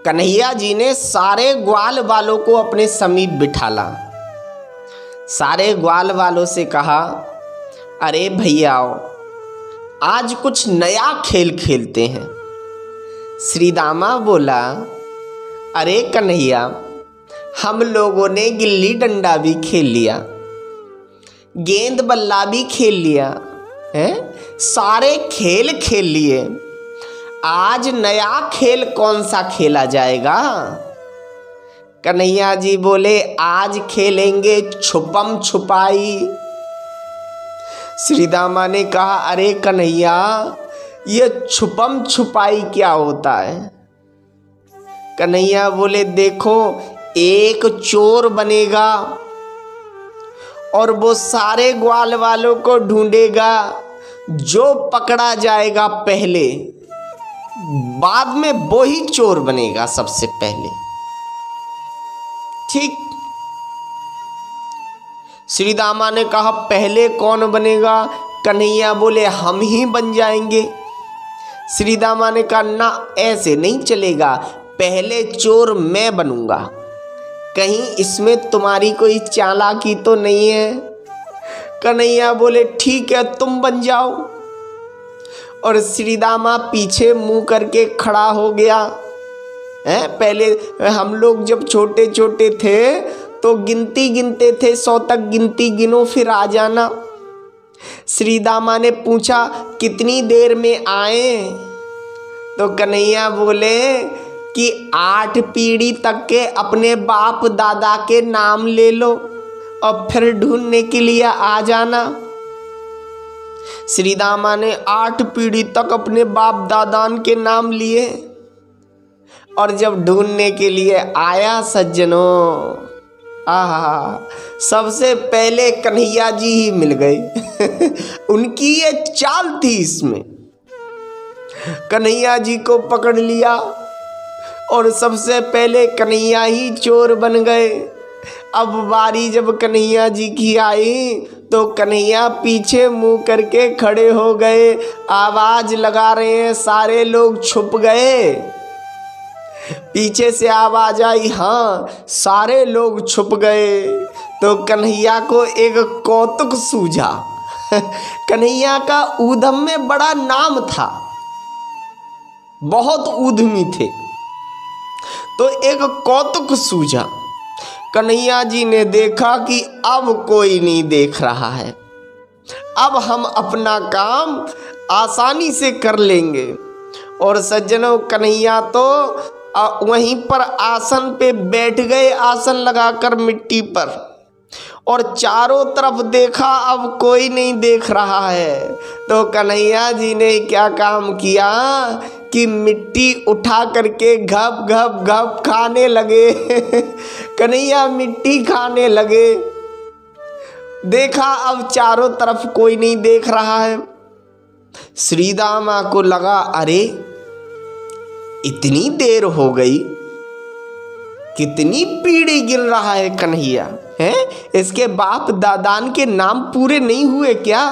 कन्हैया जी ने सारे ग्वाल वालों को अपने समीप बिठाला। सारे ग्वाल वालों से कहा, अरे भैयाओ, आज कुछ नया खेल खेलते हैं। श्री दामा बोला, अरे कन्हैया, हम लोगों ने गिल्ली डंडा भी खेल लिया, गेंद बल्ला भी खेल लिया है, सारे खेल खेल लिए। आज नया खेल कौन सा खेला जाएगा? कन्हैया जी बोले, आज खेलेंगे छुपम छुपाई। श्री दामा ने कहा, अरे कन्हैया, ये छुपम छुपाई क्या होता है? कन्हैया बोले, देखो, एक चोर बनेगा और वो सारे ग्वाल वालों को ढूंढेगा। जो पकड़ा जाएगा पहले, बाद में वो ही चोर बनेगा सबसे पहले। ठीक। श्री दामा ने कहा, पहले कौन बनेगा? कन्हैया बोले, हम ही बन जाएंगे। श्री दामा ने कहा, ना, ऐसे नहीं चलेगा, पहले चोर मैं बनूंगा। कहीं इसमें तुम्हारी कोई चालाकी तो नहीं है? कन्हैया बोले, ठीक है, तुम बन जाओ। और श्री दामा पीछे मुंह करके खड़ा हो गया। पहले हम लोग जब छोटे छोटे थे तो गिनती गिनते थे, 100 तक गिनती गिनो फिर आ जाना। श्री दामा ने पूछा, कितनी देर में आए? तो कन्हैया बोले कि 8 पीढ़ी तक के अपने बाप दादा के नाम ले लो और फिर ढूंढने के लिए आ जाना। श्री दामा ने 8 पीढ़ी तक अपने बाप दादान के नाम लिए और जब ढूंढने के लिए आया सज्जनों, आहा, सबसे पहले कन्हैया जी ही मिल गए। उनकी ये चाल थी इसमें। कन्हैया जी को पकड़ लिया और सबसे पहले कन्हैया ही चोर बन गए। अब बारी जब कन्हैया जी की आई तो कन्हैया पीछे मुंह करके खड़े हो गए, आवाज लगा रहे हैं, सारे लोग छुप गए। पीछे से आवाज आई, हाँ, सारे लोग छुप गए। तो कन्हैया को एक कौतुक सूझा। कन्हैया का ऊधम में बड़ा नाम था, बहुत उद्यमी थे। तो एक कौतुक सूझा। कन्हैया जी ने देखा कि अब कोई नहीं देख रहा है, अब हम अपना काम आसानी से कर लेंगे। और सज्जनों, कन्हैया तो वहीं पर आसन पे बैठ गए, आसन लगाकर मिट्टी पर, और चारों तरफ देखा, अब कोई नहीं देख रहा है। तो कन्हैया जी ने क्या काम किया कि मिट्टी उठा करके घप घप घप खाने लगे। कन्हैया मिट्टी खाने लगे। देखा अब चारों तरफ कोई नहीं देख रहा है। श्री दामा को लगा, अरे इतनी देर हो गई, कितनी पीढ़ी गिन रहा है कन्हैया, है? इसके बाप दादान के नाम पूरे नहीं हुए क्या?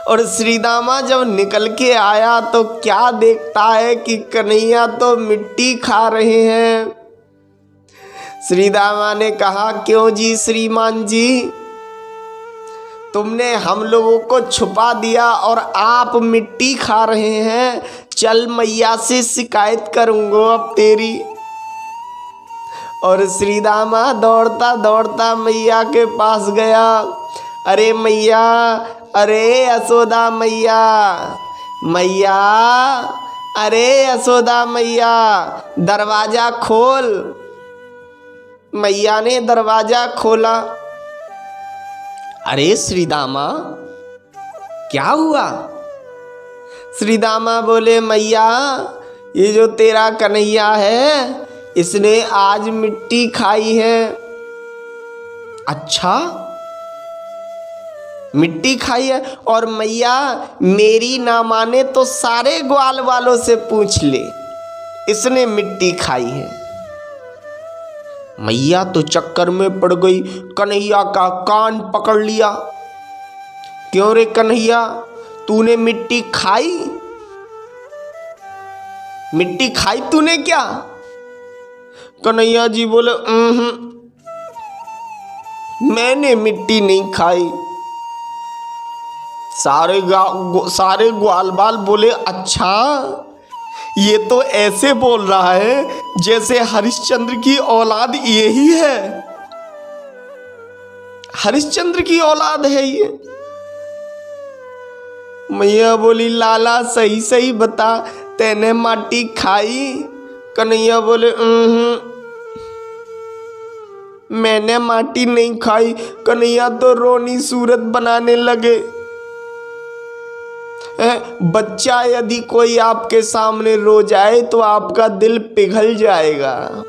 और श्री दामा जब निकल के आया तो क्या देखता है कि कन्हैया तो मिट्टी खा रहे हैं। श्री दामा ने कहा, क्यों जी श्रीमान जी, तुमने हम लोगों को छुपा दिया और आप मिट्टी खा रहे हैं। चल, मैया से शिकायत करूंगा अब तेरी। और श्री दामा दौड़ता दौड़ता मैया के पास गया। अरे मैया, अरे यशोदा मैया, मैया, अरे यशोदा मैया, दरवाजा खोल। मैया ने दरवाजा खोला। अरे श्री दामा, क्या हुआ? श्री दामा बोले, मैया, ये जो तेरा कन्हैया है, इसने आज मिट्टी खाई है। अच्छा, मिट्टी खाई है? और मैया, मेरी ना माने तो सारे ग्वाल वालों से पूछ ले, इसने मिट्टी खाई है। मैया तो चक्कर में पड़ गई, कन्हैया का कान पकड़ लिया। क्यों रे कन्हैया, तूने मिट्टी खाई? मिट्टी खाई तूने क्या? कन्हैया जी बोले मैंने मिट्टी नहीं खाई। सारे ग्वाल बाल बोले अच्छा, ये तो ऐसे बोल रहा है जैसे हरिश्चंद्र की औलाद यही है, हरिश्चंद्र की औलाद है ये। मैया बोली लाला सही सही बता, तैने माटी खाई? कन्हैया बोले मैंने माटी नहीं खाई। कन्हैया तो रोनी सूरत बनाने लगे। बच्चा यदि कोई आपके सामने रो जाए तो आपका दिल पिघल जाएगा।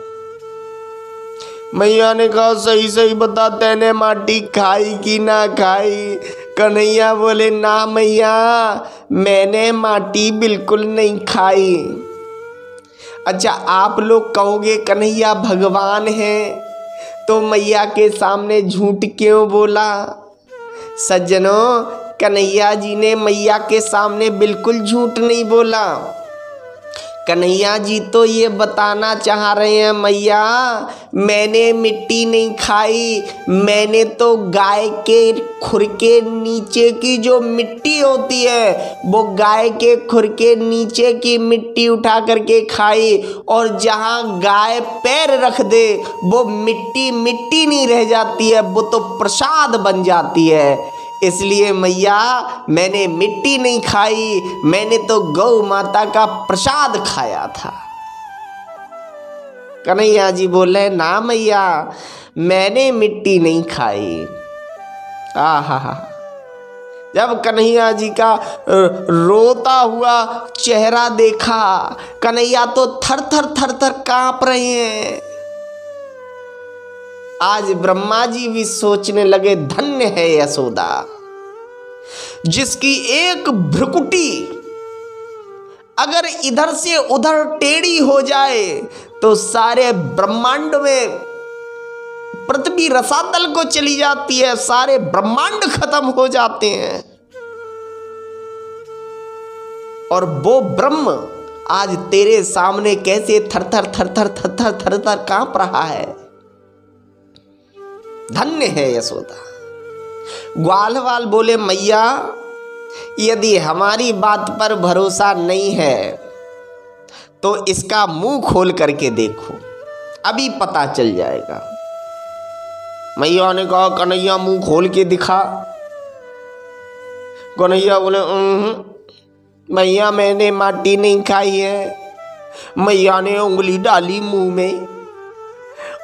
मैया ने कहा सही सही बता, तैने माटी खाई कि ना खाई? कन्हैया बोले ना मैया, मैंने माटी बिल्कुल नहीं खाई। अच्छा, आप लोग कहोगे कन्हैया भगवान है तो मैया के सामने झूठ क्यों बोला? सज्जनों, कन्हैया जी ने मैया के सामने बिल्कुल झूठ नहीं बोला। कन्हैया जी तो ये बताना चाह रहे हैं मैया मैंने मिट्टी नहीं खाई, मैंने तो गाय के खुर के नीचे की जो मिट्टी होती है वो गाय के खुर के नीचे की मिट्टी उठा करके खाई, और जहाँ गाय पैर रख दे वो मिट्टी मिट्टी नहीं रह जाती है, वो तो प्रसाद बन जाती है। इसलिए मैया मैंने मिट्टी नहीं खाई, मैंने तो गौ माता का प्रसाद खाया था। कन्हैया जी बोले ना मैया, मैंने मिट्टी नहीं खाई। आहा, जब कन्हैया जी का रोता हुआ चेहरा देखा, कन्हैया तो थर थर थर थर कांप रहे हैं। आज ब्रह्मा जी भी सोचने लगे धन्य है यशोदा, जिसकी एक भ्रुकुटी अगर इधर से उधर टेढ़ी हो जाए तो सारे ब्रह्मांड में पृथ्वी रसातल को चली जाती है, सारे ब्रह्मांड खत्म हो जाते हैं। और वो ब्रह्म आज तेरे सामने कैसे थर थर थर थर थर थर थर थर कांप रहा है। धन्य है यशोदा। ग्वालवाल बोले मैया यदि हमारी बात पर भरोसा नहीं है तो इसका मुंह खोल करके देखो, अभी पता चल जाएगा। मैया ने कहा कन्हैया मुंह खोल के दिखा। कन्हैया बोले मैया मैंने माटी नहीं खाई है। मैया ने उंगली डाली मुंह में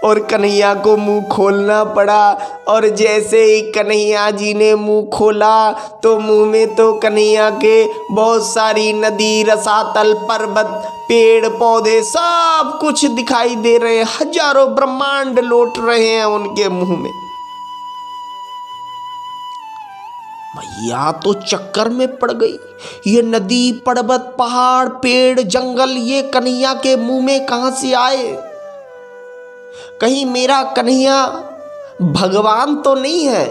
और कन्हैया को मुंह खोलना पड़ा, और जैसे ही कन्हैया जी ने मुंह खोला तो मुंह में तो कन्हैया के बहुत सारी नदी, रसातल, पर्वत, पेड़ पौधे सब कुछ दिखाई दे रहे हैं। हजारों ब्रह्मांड लौट रहे हैं उनके मुंह में। मैया तो चक्कर में पड़ गई, ये नदी, पर्वत, पहाड़, पेड़, जंगल ये कन्हैया के मुंह में कहां से आए? कहीं मेरा कन्हैया भगवान तो नहीं है?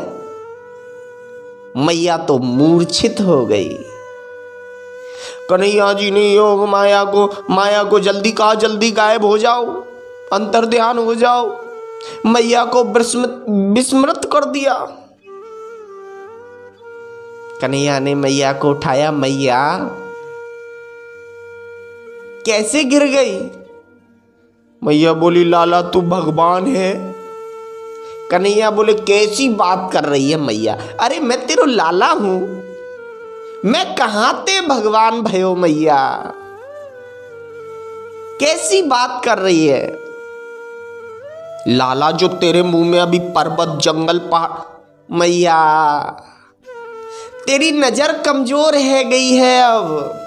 मैया तो मूर्छित हो गई। कन्हैया जी ने योग माया को जल्दी कहा जल्दी गायब हो जाओ, अंतर ध्यान हो जाओ। मैया को विस्मृत कर दिया। कन्हैया ने मैया को उठाया। मैया कैसे गिर गई? मैया बोली लाला तू भगवान है। कन्हैया बोले कैसी बात कर रही है मैया? अरे मैं तेरो लाला हूं, मैं कहां ते भगवान भयो मैया, कैसी बात कर रही है? लाला जो तेरे मुंह में अभी पर्वत, जंगल, पहाड़। मैया तेरी नजर कमजोर है गई है अब।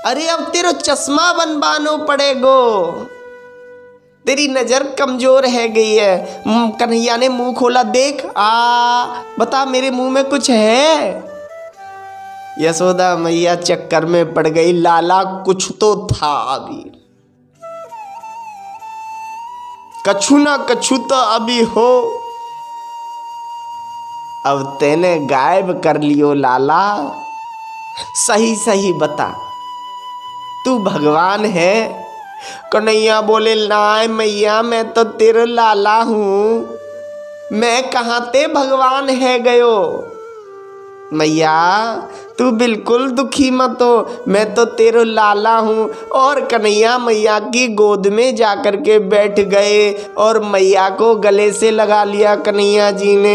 अरे अब तेरा चश्मा बनवानो पड़ेगो, तेरी नजर कमजोर है गई है। कन्हैया ने मुंह खोला, देख बता मेरे मुंह में कुछ है? यशोदा मैया चक्कर में पड़ गई। लाला कुछ तो था अभी, कछु ना कछु तो अभी हो। अब तेने गायब कर लियो लाला, सही सही बता तू भगवान है। कन्हैया बोले ना मैया, मैं तो तेरा लाला हूँ, मैं कहाँ ते भगवान है गयो। मैया तू बिल्कुल दुखी मत हो, मैं तो तेरा लाला हूँ। और कन्हैया मैया की गोद में जाकर के बैठ गए और मैया को गले से लगा लिया कन्हैया जी ने।